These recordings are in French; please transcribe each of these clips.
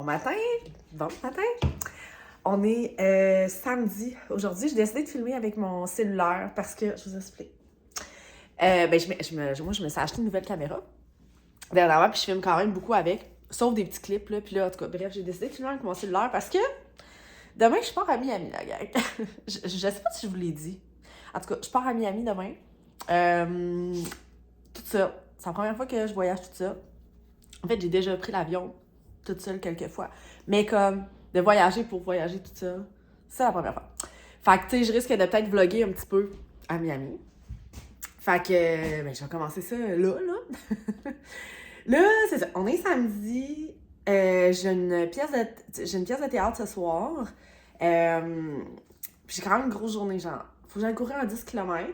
Bon matin! Bon matin! On est samedi. Aujourd'hui, j'ai décidé de filmer avec mon cellulaire parce que, je vous explique. Moi, je me suis acheté une nouvelle caméra dernièrement, puis je filme quand même beaucoup avec, sauf des petits clips, là. Puis là, en tout cas, bref, j'ai décidé de filmer avec mon cellulaire parce que demain, je pars à Miami, la gang. je sais pas si je vous l'ai dit. En tout cas, je pars à Miami demain. Toute seule. C'est la première fois que je voyage toute seule. En fait, j'ai déjà pris l'avion toute seule quelques fois. Mais comme de voyager pour voyager toute seule, c'est la première fois. Fait que, tu sais, je risque de peut-être vlogger un petit peu à Miami. Fait que, je vais commencer ça là. Là, c'est ça. On est samedi. J'ai une pièce de théâtre ce soir. Puis j'ai quand même une grosse journée, genre. Faut que j'aille courir un 10 km.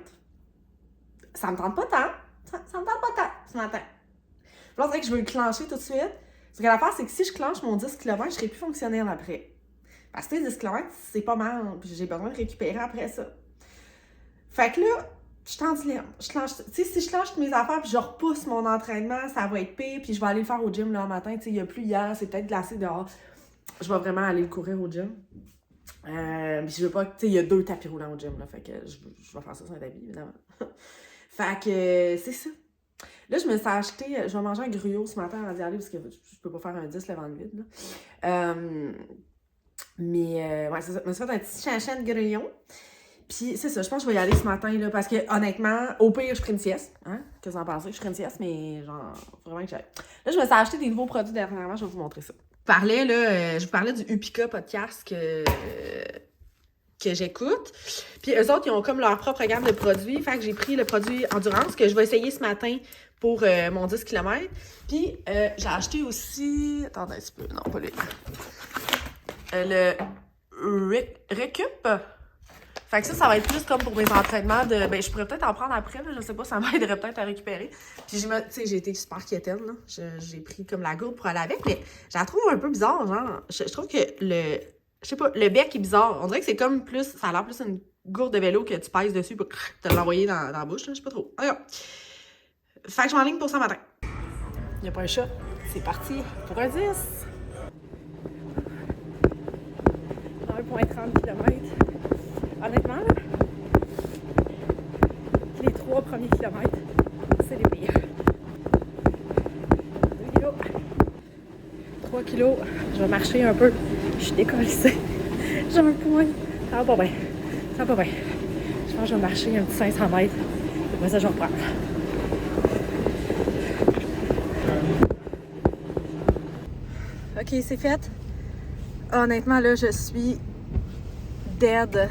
Ça me tente pas tant. Ça me tente pas tant ce matin. Là, on dirait que je veux le clencher tout de suite. Ce que l'affaire, c'est que si je clenche mon 10 km, je serai plus fonctionnelle après. Parce que 10 km, c'est pas mal. Puis j'ai besoin de récupérer après ça. Fait que là, je suis en dilemme. Tu sais, si je clenche toutes mes affaires puis je repousse mon entraînement, ça va être pire. Puis je vais aller le faire au gym là le matin. Tu sais, il y a plus hier, c'est peut-être glacé dehors. Je vais vraiment aller le courir au gym. Puis je veux pas que, tu sais, il y a 2 tapis roulants au gym là. Fait que je vais faire ça sans tapis, évidemment. Fait que c'est ça. Là, je me suis acheté, je vais manger un gruau ce matin avant d'y aller parce que je peux pas faire un 10 le ventre vide. Là. Ouais, c'est ça. Je me suis fait un petit chanchin de grillon. Puis c'est ça, je pense que je vais y aller ce matin, là, parce que honnêtement, au pire, je ferai une sieste. Hein? Qu'est-ce que vous en pensez? Je ferai une sieste, mais genre, faut vraiment que j'aille. Là, je me suis acheté des nouveaux produits dernièrement, je vais vous montrer ça. Je vous parlais du Upika podcast que j'écoute. Puis eux autres, ils ont comme leur propre gamme de produits. Fait que j'ai pris le produit Endurance que je vais essayer ce matin pour mon 10 km. Puis j'ai acheté aussi... Attendez un petit peu. Non, pas lui. Le Recup. Fait que ça va être plus comme pour mes entraînements de... je pourrais peut-être en prendre après, là, je sais pas, ça m'aiderait peut-être à récupérer. Puis tu sais, j'ai été super quétaine, là. J'ai pris comme la gourde pour aller avec, mais je la trouve un peu bizarre, genre. Je trouve que je sais pas, le bec est bizarre. On dirait que c'est comme plus... Ça a l'air plus une gourde de vélo que tu pèses dessus pour te l'envoyer dans la bouche, là. Je sais pas trop. Alors, fait que je m'enligne pour ça matin. Il n'y a pas un chat. C'est parti pour un 10. 1,30 km. Honnêtement, là, les 3 premiers kilomètres, c'est les pires. 2 kilos. 3 kilos. Je vais marcher un peu. Je suis décollissée. J'ai un point. Ça va pas bien. Ça va pas bien. Je pense que je vais marcher un petit 500 mètres. Et après ça, je vais reprendre. OK, c'est fait. Honnêtement, là, je suis dead.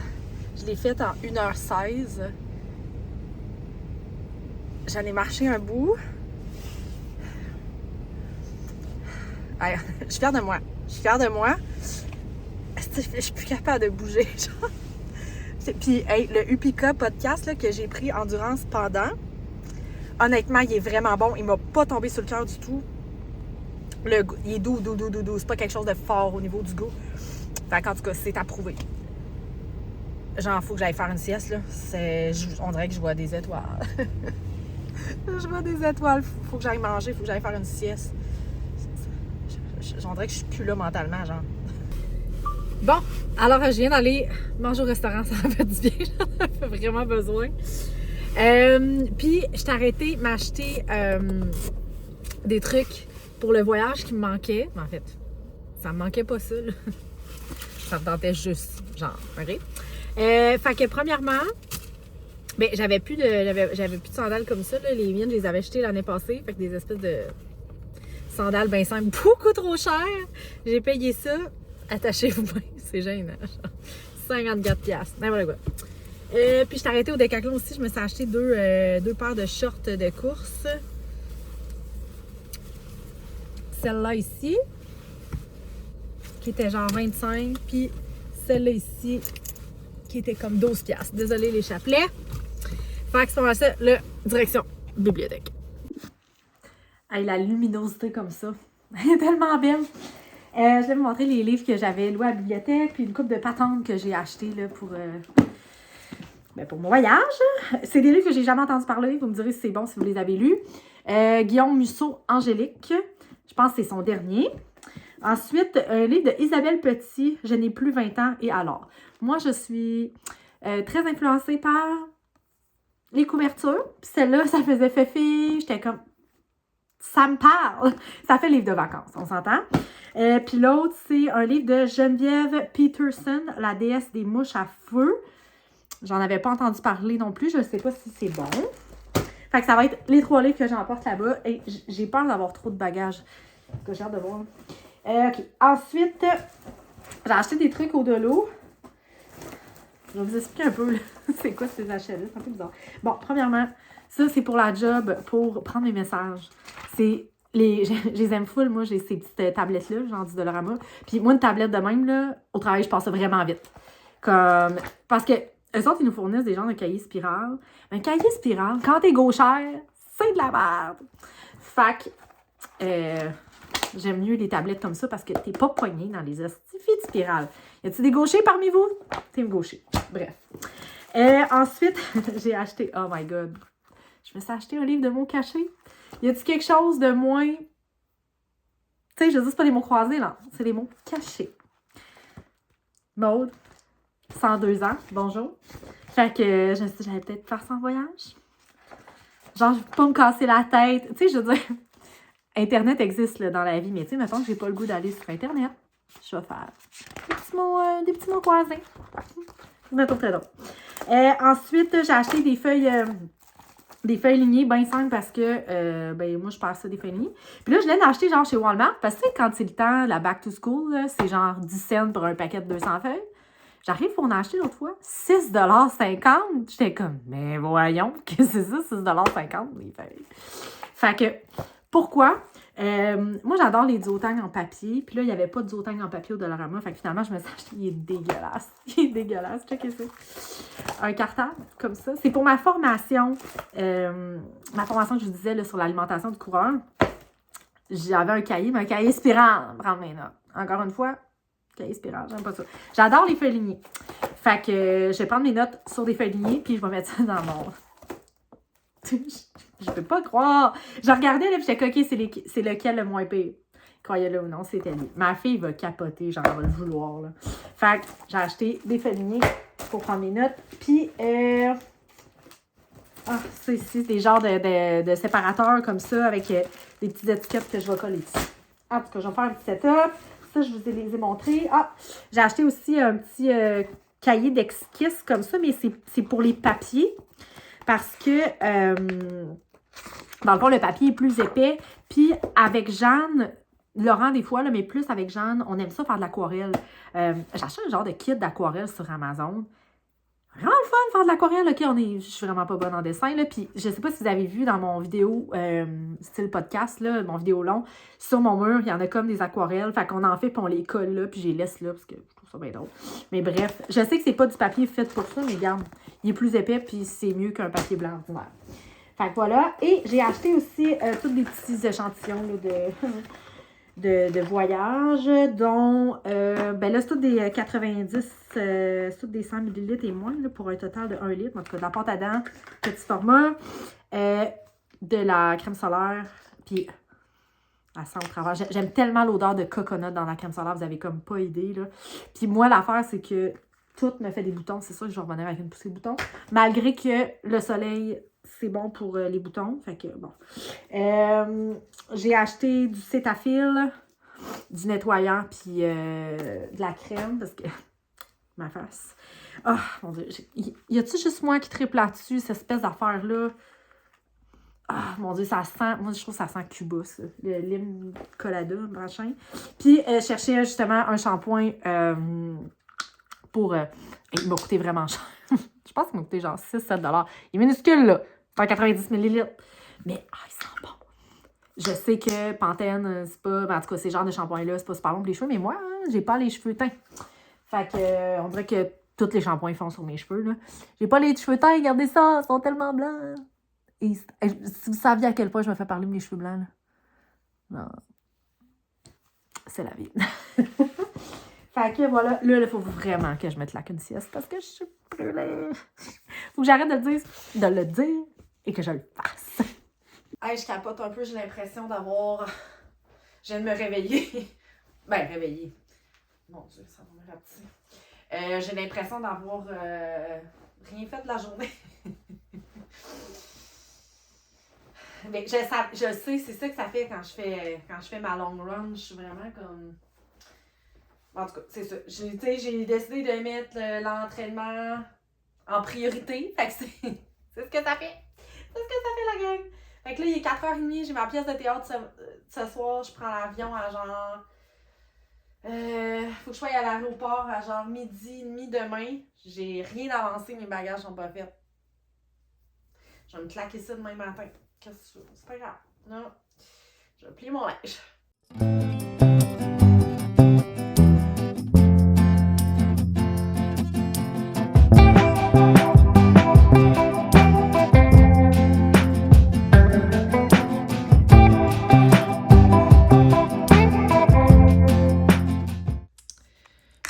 Je l'ai faite en 1h16. J'en ai marché un bout. Allez, je suis fière de moi. Je suis fière de moi. Je suis plus capable de bouger. Puis, hey, le Upika podcast là, que j'ai pris Endurance pendant, honnêtement, il est vraiment bon. Il m'a pas tombé sur le cœur du tout. Il est doux. C'est pas quelque chose de fort au niveau du goût. Fait qu'en tout cas, c'est approuvé. Genre, faut que j'aille faire une sieste, là. On dirait que je vois des étoiles. Je vois des étoiles. Faut que j'aille manger, faut que j'aille faire une sieste. On dirait que je suis plus là mentalement, genre. Bon, alors je viens d'aller manger au restaurant, ça m'a fait du bien. J'en avais vraiment besoin. Puis, je t'ai arrêté m'acheter des trucs pour le voyage qui me manquaient. En fait, ça me manquait pas ça, là. Ça me tentait juste, genre, OK? Fait que premièrement, j'avais plus de sandales comme ça, là. Les miennes, je les avais achetées l'année passée. Fait que des espèces de sandales bien simples, beaucoup trop chères. J'ai payé ça, attachez-vous bien, c'est gênant, genre 54$, n'importe quoi. Puis je t'ai arrêté au Decathlon aussi, je me suis acheté deux paires de shorts de course. Celle-là ici, qui était genre 25$, puis celle-là ici, qui était comme 12$. Désolée les chapelets. Fait que c'est pas mal ça, là, direction bibliothèque. Hey, la luminosité comme ça, elle est tellement belle. Je vais vous montrer les livres que j'avais loués à la bibliothèque, puis une couple de patentes que j'ai achetées là, pour mon voyage. C'est des livres que j'ai jamais entendu parler. Vous me direz si c'est bon si vous les avez lus. Guillaume Musso, Angélique. Je pense que c'est son dernier. Ensuite, un livre de Isabelle Petit, Je n'ai plus 20 ans et alors. Moi, je suis très influencée par les couvertures. Puis celle-là, ça faisait fille. J'étais comme, ça me parle. Ça fait livre de vacances, on s'entend. Puis l'autre, c'est un livre de Geneviève Peterson, La déesse des mouches à feu. J'en avais pas entendu parler non plus. Je ne sais pas si c'est bon. Fait que ça va être les 3 livres que j'emporte là-bas. Et j'ai peur d'avoir trop de bagages. Que j'ai hâte de voir. OK. Ensuite, j'ai acheté des trucs au Dolo. Je vais vous expliquer un peu c'est quoi ces achats-là. C'est un peu bizarre. Bon, premièrement, ça, c'est pour la job, pour prendre mes messages. C'est je les aime full. Moi, j'ai ces petites tablettes-là, genre du Dollarama. Puis moi, une tablette de même, là, au travail, je passe ça vraiment vite. Parce que eux autres, ils nous fournissent des genres de cahiers spirales. Un cahier spirale, quand t'es gauchère, c'est de la merde. Fait que, j'aime mieux des tablettes comme ça parce que t'es pas poigné dans les astifies de spirale. Y a-t-il des gauchers parmi vous? T'es gaucher. Bref. Ensuite, j'ai acheté... Oh my God. Je me suis acheté un livre de mots cachés. Y a-t-il quelque chose de moins... Tu sais, je dis, c'est pas des mots croisés, là. C'est des mots cachés. Maude, 102 ans. Bonjour. Fait que je me suis dit, j'allais peut-être faire ça en voyage. Genre, je vais pas me casser la tête. Tu sais, je veux dire... Internet existe là, dans la vie, mais tu sais, mettons que j'ai pas le goût d'aller sur Internet. Je vais faire des petits mots croisés. Mettons très drôle. Ensuite, j'ai acheté des feuilles lignées bien simples parce que moi, je passe ça des feuilles lignées. Puis là, je l'ai acheté genre chez Walmart parce que tu sais, quand c'est le temps, la back to school, là, c'est genre 10 cents pour un paquet de 200 feuilles. J'arrive pour en acheter l'autre fois 6,50 $. J'étais comme, mais voyons, que c'est ça, 6,50 $, les feuilles. Fait que, pourquoi? Moi, j'adore les duotangs en papier. Puis là, il n'y avait pas de duotang en papier au Dollarama. Fait que finalement, je me suis acheté. Il est dégueulasse. Il est dégueulasse. Checkez ça. Un cartable, comme ça. C'est pour ma formation. Ma formation que je vous disais là, sur l'alimentation du coureur. J'avais un cahier, mais un cahier spirale. Prendre mes notes. Encore une fois, cahier spirale, j'aime pas ça. J'adore les feuilles lignées. Fait que je vais prendre mes notes sur des feuilles lignées. Puis je vais mettre ça dans mon... Je peux pas croire. Je regardais, là, puis j'étais OK, c'est lequel le moins pire. Croyez-le ou non, c'était lui. Ma fille va capoter, genre, elle va le vouloir, là. Fait que j'ai acheté des feuilles lignées pour prendre mes notes. Puis, c'est des genres de séparateurs comme ça, avec des petites étiquettes que je vais coller dessus. En tout cas, je vais faire un petit setup. Ça, je vous les ai montrés. Ah, j'ai acheté aussi un petit cahier d'esquisse comme ça, mais c'est pour les papiers. Parce que, dans le fond, le papier est plus épais. Puis, avec Jeanne, Laurent, des fois, là, mais plus avec Jeanne, on aime ça faire de l'aquarelle. J'ai acheté un genre de kit d'aquarelle sur Amazon. Vraiment le fun de faire de l'aquarelle. OK, je suis vraiment pas bonne en dessin. Là. Puis, je sais pas si vous avez vu dans mon vidéo, style podcast, là, mon vidéo long, sur mon mur, il y en a comme des aquarelles. Fait qu'on en fait, puis on les colle là, puis je les laisse là, parce que je trouve ça bien drôle. Mais bref, je sais que c'est pas du papier fait pour ça, mais regarde, il est plus épais, puis c'est mieux qu'un papier blanc ordinaire. Fait que voilà. Et j'ai acheté aussi tous des petits échantillons là, de voyage, dont, là, c'est tout des 90, c'est tout des 100 ml et moins, là, pour un total de 1 litre. En tout cas, de la pâte à dents, petit format, de la crème solaire, puis elle sent au travers. J'aime tellement l'odeur de coconut dans la crème solaire, vous avez comme pas idée, là. Puis moi, l'affaire, c'est que tout me fait des boutons. C'est sûr que je vais revenir avec une poussée de boutons. Malgré que le soleil, c'est bon pour les boutons. Fait que, bon. J'ai acheté du Cetaphil, du nettoyant, puis de la crème, parce que ma face. Oh, mon Dieu. Y a-tu juste moi qui triple là-dessus, cette espèce d'affaire-là? Ah, mon Dieu, ça sent... Moi, je trouve que ça sent Cuba, ça. Le lime colada, machin. Puis, je cherchais justement un shampoing pour... il m'a coûté vraiment cher. Je pense qu'il m'a coûté genre 6-7 $. Il est minuscule, là. C'est en 90 ml. Mais, il sent bon. Je sais que Pantene, c'est pas... En tout cas, ces genres de shampoings-là, c'est pas super bon pour les cheveux. Mais moi, j'ai pas les cheveux teints. Fait que, on dirait que tous les shampoings font sur mes cheveux, là. J'ai pas les cheveux teints, regardez ça, ils sont tellement blancs. Et si vous saviez à quel point je me fais parler de mes cheveux blancs, là. Non. C'est la vie. Fait que voilà, là, il faut vraiment que je mette la qu'une sieste parce que je suis brûlée. Faut que j'arrête de le dire et que je le fasse. Hey, je capote un peu, j'ai l'impression d'avoir... Je viens de me réveiller. Ben, réveillée. Mon Dieu, ça m'a rapetissé. J'ai l'impression d'avoir rien fait de la journée. Mais je sais, c'est ça que ça fait quand je fais ma long run. Je suis vraiment comme... En tout cas, c'est ça. J'ai décidé de mettre l'entraînement en priorité. Fait que c'est ce que ça fait. C'est ce que ça fait, la gang. Fait que là, il est 4h30, j'ai ma pièce de théâtre ce soir. Je prends l'avion à genre... faut que je sois à l'aéroport à genre 12h30 demain. J'ai rien avancé, mes bagages sont pas faits. Je vais me claquer ça demain matin. Qu'est-ce que tu veux? C'est pas grave. Non. Je vais plier mon linge.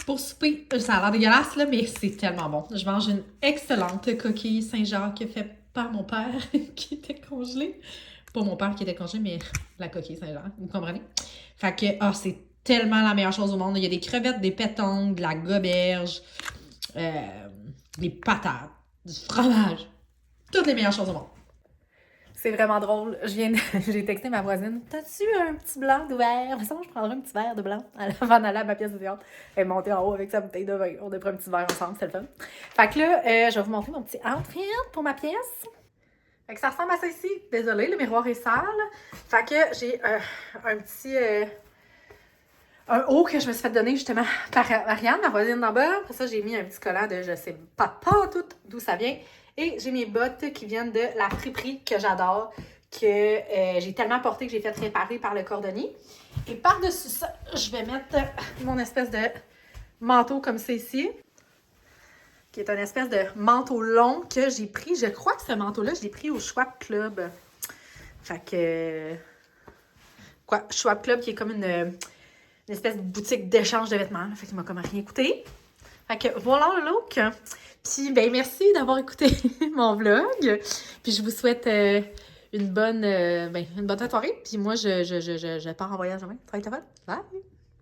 Pour souper, ça a l'air dégueulasse, là, mais c'est tellement bon. Je mange une excellente coquille Saint-Jacques faite par mon père qui était congelée. Pas mon père qui était congelé, mais la coquille Saint-Jacques, vous comprenez? Fait que, c'est tellement la meilleure chose au monde. Il y a des crevettes, des pétanques, de la goberge, des patates, du fromage. Toutes les meilleures choses au monde. C'est vraiment drôle. J'ai texté ma voisine. T'as-tu un petit blanc de verre? Ça, je prendrais un petit verre de blanc avant d'aller à ma pièce de théâtre. Elle est montée en haut avec sa bouteille de vin. On a pris un petit verre ensemble, c'est le fun. Fait que là, je vais vous montrer mon petit outfit pour ma pièce. Fait que ça ressemble à ça ici. Désolée, le miroir est sale. Fait que j'ai un petit... un haut que je me suis fait donner justement par Ariane, ma voisine d'en bas. Après ça, j'ai mis un petit collant de je sais pas tout d'où ça vient. Et j'ai mes bottes qui viennent de la friperie que j'adore, que j'ai tellement porté que j'ai fait réparer par le cordonnier. Et par-dessus ça, je vais mettre mon espèce de manteau comme ça ici, qui est un espèce de manteau long que j'ai pris. Je crois que ce manteau-là, je l'ai pris au Schwab Club. Fait que... Quoi? Schwab Club qui est comme une espèce de boutique d'échange de vêtements. Fait qu'il m'a comme rien coûté. Fait que voilà le look. Puis, ben merci d'avoir écouté mon vlog. Puis, je vous souhaite une bonne soirée. Puis moi, je pars en voyage demain. Ça va être le fun. Bye!